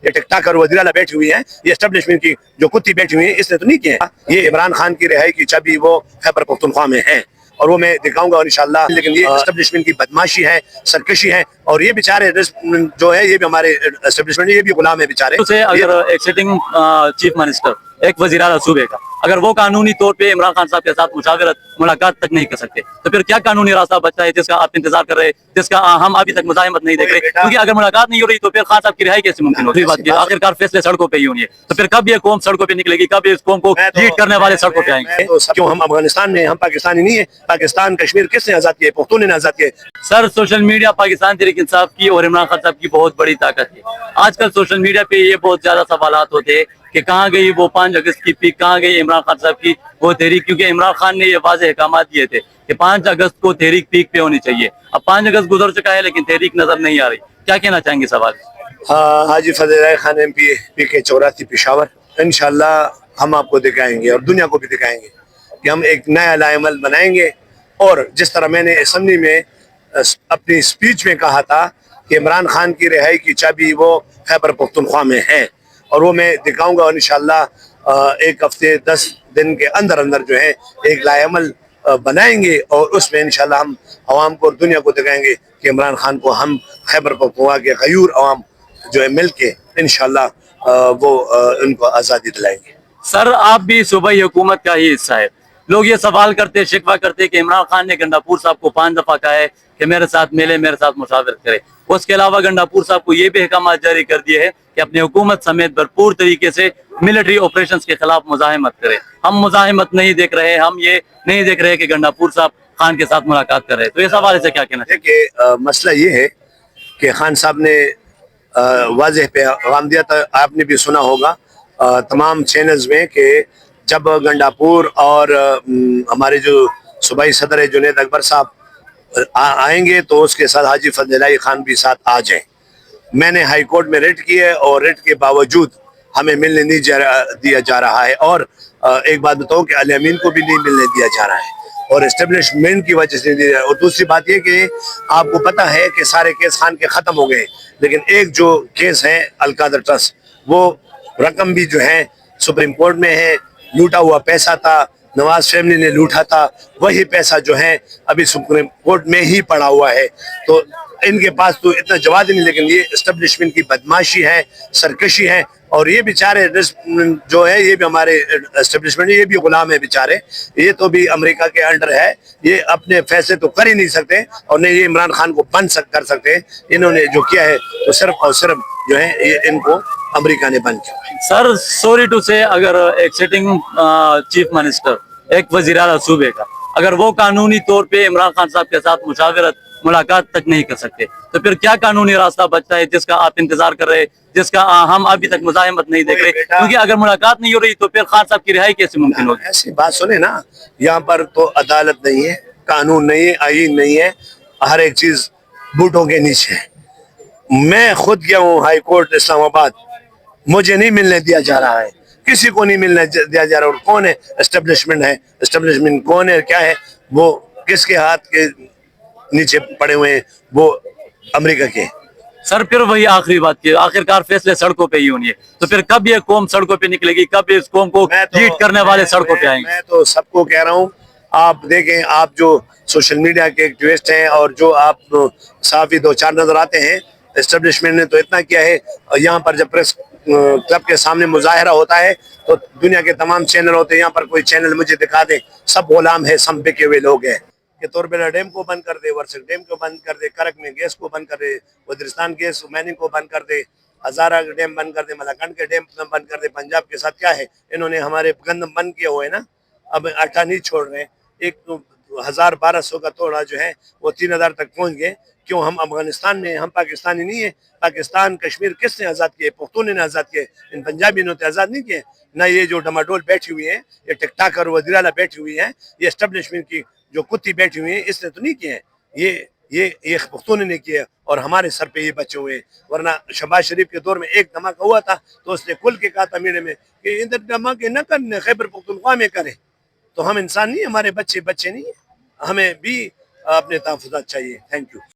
یہ ٹک ٹاک اور وزیرالا بیٹھی ہوئی ہیں، یہ اسٹیبلشمنٹ کی جو کتی بیٹھی ہوئی ہیں، اس نے تو نہیں کیے ہیں. یہ عمران خان کی رہائی کی چابی وہ خیبر پختونخوا میں ہے اور وہ میں دکھاؤں گا انشاءاللہ. لیکن یہ اسٹیبلشمنٹ کی بدماشی ہے، سرکشی ہے، اور یہ بیچارے جو ہے یہ بھی ہمارے اسٹیبلشمنٹ یہ بھی غلام ہے بیچارے. اگر ایک سٹنگ چیف منسٹر، ایک وزیر اعلیٰ صوبے کا، اگر وہ قانونی طور پہ عمران خان صاحب کے ساتھ مشاورت ملاقات تک نہیں کر سکتے تو پھر کیا قانونی راستہ بچتا ہے جس کا آپ انتظار کر رہے ہیں، جس کا ہم ابھی تک مزاحمت نہیں دیکھ رہے؟ کیونکہ اگر ملاقات نہیں ہو رہی تو پھر خان صاحب کی رہائی کیسے ممکن ہوگی؟ بات کی آخرکار فیصلے سڑکوں پہ ہی ہوں گے، تو پھر کب یہ قوم سڑکوں پہ نکلے گی، کب اس قوم کو لیڈ کرنے والے سڑکوں پہ آئیں گے؟ کیوں ہم افغانستان میں، ہم پاکستانی نہیں ہیں؟ پاکستان کشمیر کس نے آزاد کیا؟ پختون نے آزاد کیا. سر سوشل میڈیا پاکستان تحریک انصاف کی اور عمران خان صاحب کی بہت بڑی طاقت ہے. آج کل سوشل میڈیا پہ یہ بہت زیادہ سوالات ہوتے ہیں کہ کہاں گئی وہ 5 اگست کی پیک، کہاں گئی عمران خان صاحب کی وہ تحریک، کیونکہ عمران خان نے یہ واضح احکامات دیے تھے کہ 5 اگست کو تحریک پیک پہ ہونی چاہیے. اب 5 اگست گزر چکا ہے لیکن تحریک نظر نہیں آ رہی. کیا کہنا چاہیں گے سوال؟ حاجی فضل خان ایم پی کے 84 پشاور، انشاءاللہ ہم آپ کو دکھائیں گے اور دنیا کو بھی دکھائیں گے کہ ہم ایک نیا لائے عمل بنائیں گے. اور جس طرح میں نے اسمبلی میں اپنی سپیچ میں کہا تھا کہ عمران خان کی رہائی کی چابی وہ خیبر پختونخوا میں ہے، اور وہ میں دکھاؤں گا انشاءاللہ. 1 ہفتے 10 دن کے اندر اندر جو ہے ایک لائے عمل بنائیں گے، اور اس میں انشاءاللہ ہم عوام کو اور دنیا کو دکھائیں گے کہ عمران خان کو ہم خیبر پختونخوا کے غیور عوام جو ہے مل کے انشاءاللہ وہ ان کو آزادی دلائیں گے. سر آپ بھی صوبائی حکومت کا ہی حصہ ہے. لوگ یہ سوال کرتے، شکوہ کرتے کہ عمران خان نے گنڈاپور صاحب کو 5 دفعہ کہا ہے کہ میرے ساتھ ملے، میرے ساتھ مشاورت کرے. اس کے علاوہ گنڈاپور صاحب کو یہ بھی احکامات جاری کر دیے ہیں کہ اپنے حکومت سمیت بھرپور طریقے سے ملٹری آپریشنز کے خلاف مزاحمت کرے. ہم مزاحمت نہیں دیکھ رہے، ہم یہ نہیں دیکھ رہے کہ گنڈاپور صاحب خان کے ساتھ ملاقات کر رہے. تو اس حوالے سے کیا کہنا چاہیے؟ کہ مسئلہ یہ ہے کہ خان صاحب نے واضح پیغام دیا تھا، آپ نے بھی سنا ہوگا تمام چینلز میں، کہ جب گنڈاپور اور ہمارے جو صوبائی صدر ہے جنید اکبر صاحب آئیں گے تو اس کے ساتھ حاجی فضل خان بھی ساتھ آ جائیں. میں نے ہائی کورٹ میں ریٹ کی ہے اور ریٹ کے باوجود ہمیں ملنے نہیں دیا جا رہا ہے. اور ایک بات بتاؤں کہ علی امین کو بھی نہیں ملنے دیا جا رہا ہے، اور اسٹیبلشمنٹ کی وجہ سے نہیں دیا. اور دوسری بات یہ کہ آپ کو پتہ ہے کہ سارے کیس خان کے ختم ہو گئے، لیکن ایک جو کیس ہے القادر ٹرسٹ، وہ رقم بھی جو ہے سپریم کورٹ میں ہے. لوٹا ہوا پیسہ تھا، نواز فیملی نے لوٹا تھا، وہی پیسہ جو ہے ابھی سپریم کورٹ میں ہی پڑا ہوا ہے. تو ان کے پاس تو اتنا جواب نہیں، لیکن یہ اسٹیبلشمنٹ کی بدماشی ہے، سرکشی ہے. اور یہ بیچارے جو ہے یہ بھی ہمارے اسٹیبلشمنٹ یہ بھی غلام ہے بیچارے. یہ تو بھی امریکہ کے انڈر ہے، یہ اپنے فیصلے تو کر ہی نہیں سکتے، اور نہیں یہ عمران خان کو بند کر سکتے. انہوں نے جو کیا ہے تو صرف اور صرف جو ہے یہ ان کو امریکہ نے بند کیا. سر سوری ٹو سے، اگر ایک سٹنگ چیف منسٹر، ایک وزیر اعلیٰ صوبے کا، اگر وہ قانونی طور پہ عمران خان صاحب کے ساتھ مشاورت ملاقات تک نہیں کر سکتے تو پھر کیا قانونی راستہ بچتا ہے جس کا آپ انتظار کر رہے، جس کا ہم ابھی تک مزاحمت نہیں دیکھ رہے؟ کیونکہ اگر ملاقات نہیں ہو رہی تو پھر خان صاحب کی رہائی کیسے ممکن ہوگی؟ ایسی بات سنیں نا، یہاں پر تو عدالت نہیں ہے، قانون نہیں ہے، آئین نہیں ہے، ہر ایک چیز بوٹوں کے نیچے ہے. میں خود گیا ہوں ہائی کورٹ اسلام آباد، مجھے نہیں ملنے دیا جا رہا ہے، کسی کو نہیں ملنے دیا جا رہا. اور کون ہے؟ اسٹیبلشمنٹ ہے. اسٹیبلشمنٹ کون ہے، کیا ہے وہ، کس کے ہاتھ کے نیچے پڑے ہوئے ہیں؟ وہ امریکہ کے. سر پھر وہی آخری بات کی، آخرکار فیصلے سڑکوں پہ ہی ہونی ہے، تو پھر کب یہ قوم سڑکوں پہ نکلے گی، کب اس قوم کو لیڈ کرنے والے سڑکوں پہ آئیں گے؟ میں تو سب کو کہہ رہا ہوں، آپ دیکھیں، آپ جو سوشل میڈیا کے ایکٹیوسٹ ہیں اور جو آپ صحافی 2-4 نظر آتے ہیں، اسٹیبلشمنٹ نے تو اتنا کیا ہے. یہاں پر جب پریس کلب کے سامنے مظاہرہ ہوتا ہے تو دنیا کے تمام چینل ہوتے ہیں، یہاں پر کوئی چینل مجھے دکھا دے، سب غلام ہے، سب بکے ہوئے لوگ ہیں. کہ توربیلا ڈیم کو بند کر دے، ورسک ڈیم کو بند کر دے، کرک میں گیس کو بند کر دے، وزیرستان گیس مائننگ کو بند کر دے، ہزارہ ڈیم بند کر دے، ملاکنڈ کے ڈیم بند کر دے. پنجاب کے ساتھ کیا ہے، انہوں نے ہمارے گندم بند کیا ہوئے نا، اب آٹا نہیں چھوڑ رہے. ایک 1200 کا توڑا جو ہے وہ 3000 تک پہنچ گئے. کیوں ہم افغانستان میں، ہم پاکستانی نہیں ہیں؟ پاکستان کشمیر کس نے آزاد کیے؟ پختون نے آزاد کیے، ان پنجابی نے تو آزاد نہیں کیے. نہ یہ جو ڈماڈول بیٹھی ہوئی ہیں، یہ ٹک ٹاک اور وزیرالا بیٹھی ہوئی ہیں، یہ اسٹیبلشمنٹ کی جو کتی بیٹھی ہوئی ہیں، اس نے تو نہیں کیے ہیں. یہ پختون نے کیے اور ہمارے سر پہ یہ بچے ہوئے. ورنہ شہباز شریف کے دور میں ایک دھماکہ ہوا تھا تو اس نے کھل کے کہا تھا میڈیا میں کہ ادھر دھماکے نہ کرنے، خیبر پختونخوا میں کریں. تو ہم انسان نہیں، ہمارے بچے نہیں ہیں، ہمیں بھی اپنے تحفظات چاہیے. Thank you.